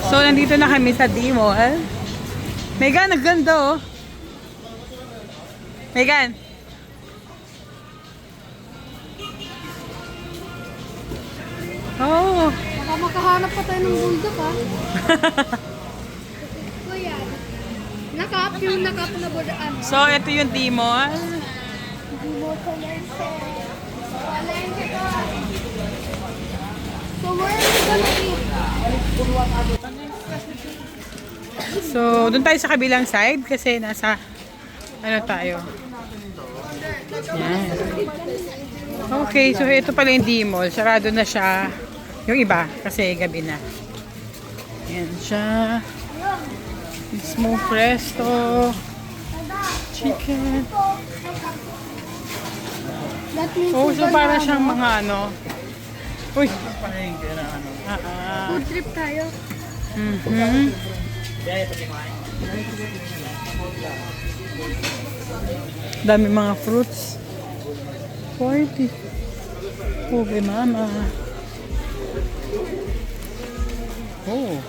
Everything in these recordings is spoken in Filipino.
So, nandito na kami sa D-Mall. Megan, nagganda oh. Megan. Oh. Baka makahanap pa tayo ng bulldog ha. Kuya. Nakap na budaan. So, ito yung D-Mall. So where are we gonna eat? So, dun tayo sa kabilang side kasi nasa ano tayo. Yan. Okay, so ito pala yung D-Mall. Sarado na siya. Yung iba kasi gabi na. Yan siya. Smoke resto. Chicken. That means Oh, so we're para gonna, siyang mga ano. Uy. food trip tayo. Dami mga fruits. 40. Okay, mama. Oh.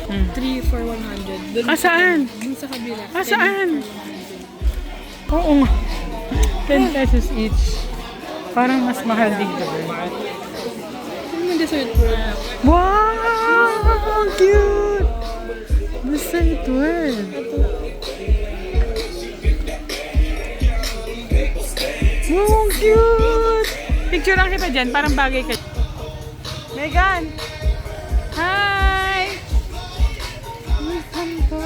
Hmm. 3 for 100. Dun Saan? dun sa kabila. Saan? Oo nga. 10 pesos each. Parang mas mahal dito. Ano yung dessert world? Wow! Cute! Dessert world. Wow, cute! Picture lang kita dyan. Parang bagay ka. Megan! Hi! Welcome to.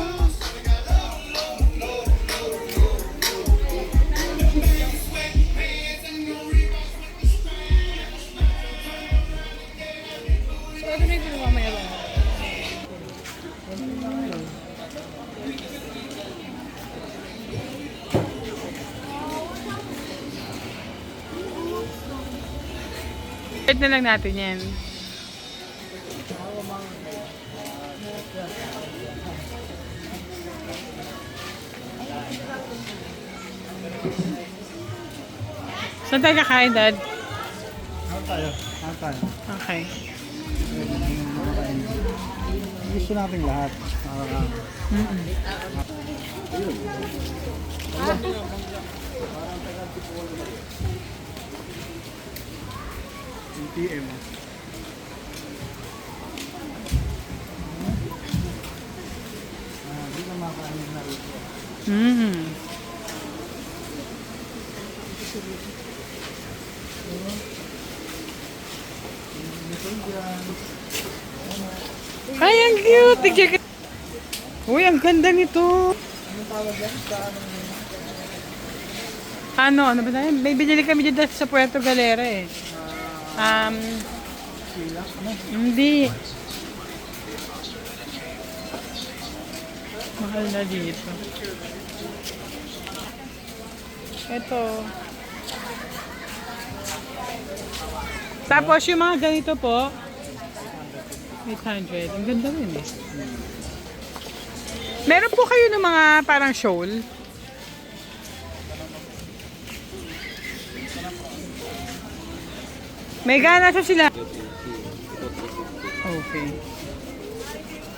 So ano na yung mamaya ba? Wait na lang natin yan. Saan tayo kakain, Dad? Ano tayo? Okay. Gusto natin lahat. ATM. Hindi na makakain na rito. Ay, ang cute! Picture ka. Uy, ang ganda nito. Ano ba tayo? May binili kami dyan sa Puerto Galera eh. Hindi. Mahal na dito. Ito. Tapos yung mga ganito po, 800. Ang ganda rin eh. Meron po kayo ng mga parang shawl? May gana sa sila. Okay.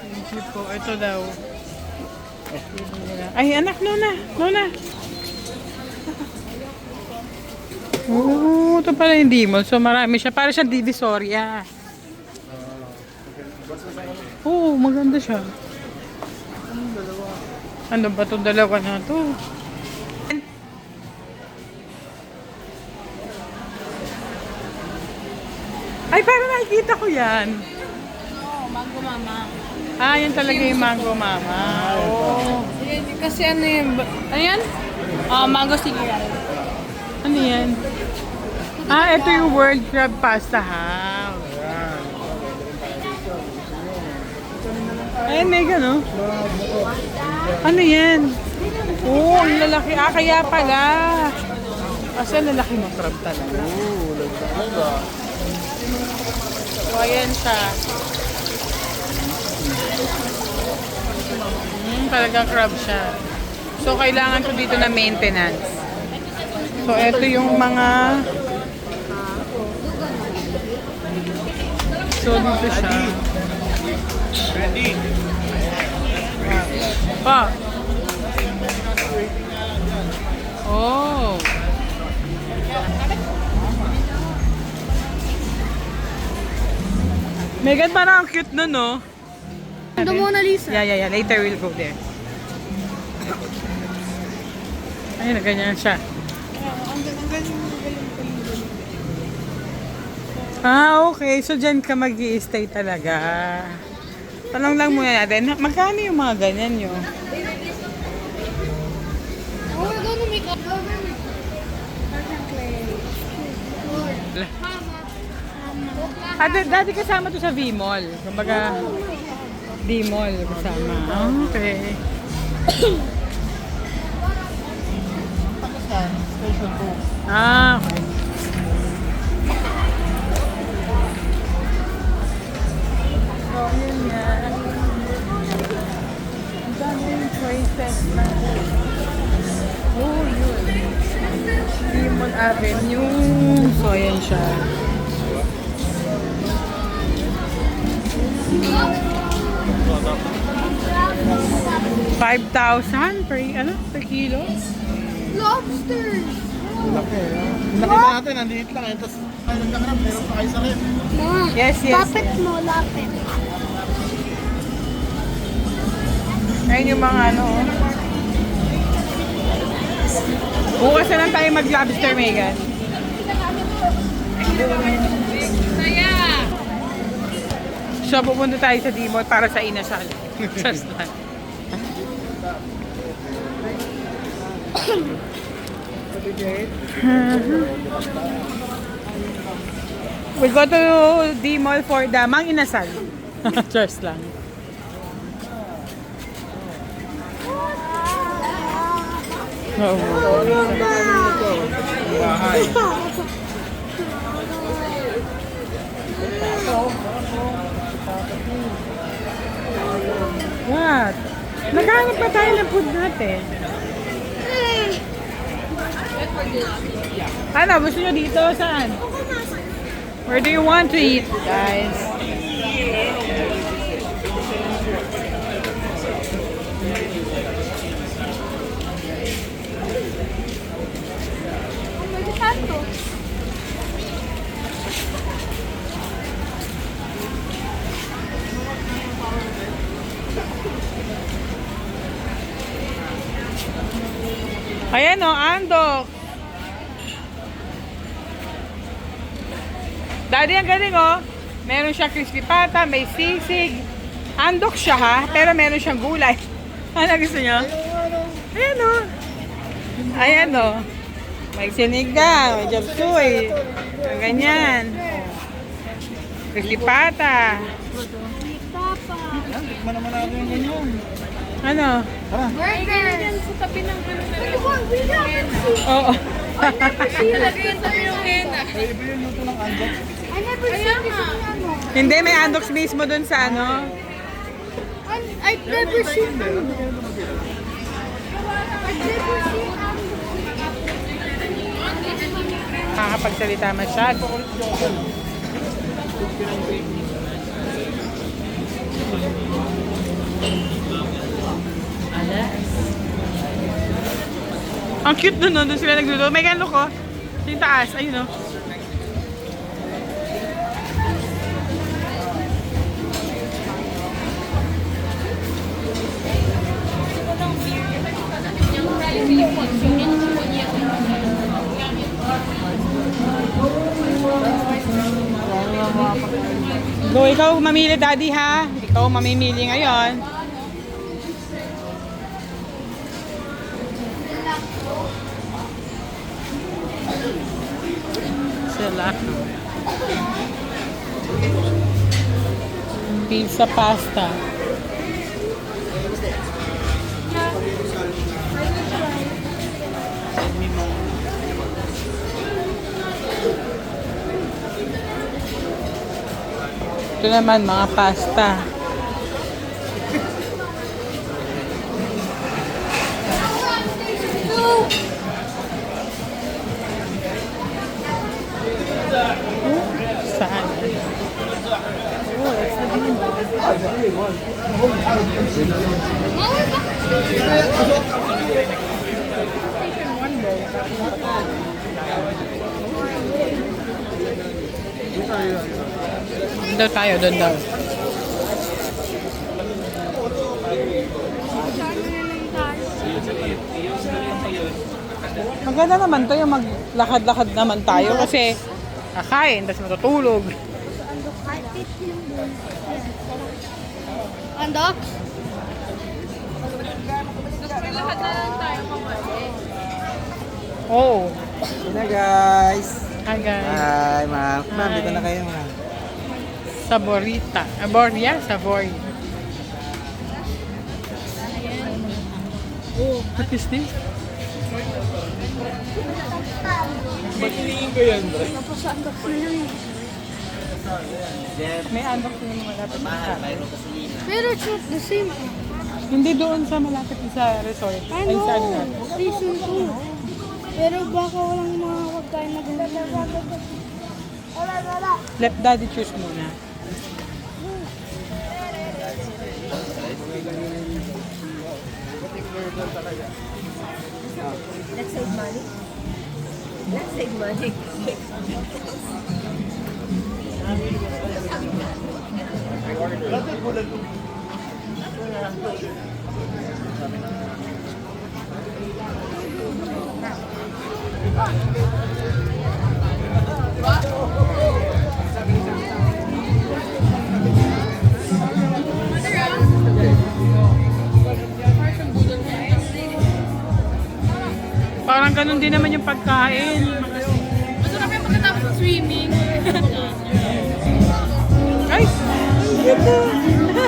Thank you po. Ito daw. Ay, anak, Nona. Nona. Oh, ito pala yung D-Mall. So, marami siya. Para siyang Divisoria. Oo, maganda siya. Ano ba itong dalawa na ito? Ay, parang nakikita ko yan. Oo, mango mama. Ah, yan talaga yung mango mama. Oh. Kasi ano yung... Ano yan? Mango cereal. Ano yan? Ah, ito yung World Crab Pasta House. Ayan, mega, no? Ano yan? Oh, ang lalaki. Ah, kaya pala. Kasi ang lalaki ng crab talaga. So, ayan siya. Talagang crab siya. So, kailangan ko dito na maintenance. So, ito yung mga So, dito siya. Pa. Oh. Megan, parang ang cute nun, no? The Mona Lisa. Yeah. Later we'll go there. Ayun, ganyan siya. Ah, okay. So, dyan ka mag-i-stay talaga. Tanong lang muna natin, magkano yung mga ganyan yun? Oh, we're gonna make up. Dati kasama to sa V-Mall. Kumbaga, V-Mall kasama. Ah, okay. Pakistan, Station 2. Ah, okay. So, yun nga. Ang dami yung choices na. Oh, yun. V-Mall Avenue. So, ayan siya. 5,000 per kilo? Lobsters! Laki, Nakita natin, nandito lang. Tapos, ay, nagkakarap, meron pa kayo sa rep. Yes. Lapit mo, lapit. Ayun yung mga Bukas na lang tayo mag-lobster, Megan. So, pupunta tayo sa D-Mall para sa inasal. Just lang. We go to D-Mall for the mang inasal. Just lang. What? Naghanap pa tayo ng food natin. Ano, gusto nyo dito? Saan? Where do you want to eat, guys? Ayan o, andok. Daddy, ang galing o. Meron siyang crispy pata, may sisig. Andok siya ha, pero meron siyang gulay. Ano gusto nyo? Ayan o. Ayan o. May sinigang, may japsuy. Ganyan. Crispy pata. Tikman naman natin yung ganyan. Ano? Tara. Burger! Sa tabi ng Oo. Ilagay sa tabi ng henna. Ay, iba yung luto ng andok. I never seen this in ano. Hindi, may andoks mismo dun sa ano. I've never seen ano. I've never seen ano. Makakapagsalita masyado. Ang cute nun, doon sila nagluto. May gano ko. Yung taas, ayun o. Go, ikaw mamili, Daddy, ha? Ikaw mamimili ngayon. Sila. Pizza pasta. Ito naman mga pasta. Saan? Doon daw tayo, doon daw. Maganda naman to yung maglakad-lakad naman tayo kasi kakain, tapos matutulog. Andok? Oh, Na guys. hi guys. Hi, ma'am. Ma'am, Hi. dito na kayo, ma'am. Saborita. Aboria? Savoy. Oh, what is this? May andok din malapit sa Pero it's not the same. Hindi doon sa malapit sa resort. Ay, sa ano nga. Reason 2. Pero baka walang mga pagkain na ganito. Let daddy choose muna. Let's save money. Let's save money. Parang ganun din naman yung pagkain. Masarap yung pagkatapos ng swimming. Ay! Ang ganda!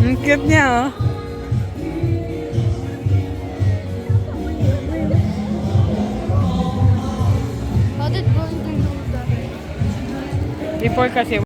Ang cute niya, oh. How did going to do that? Before kasi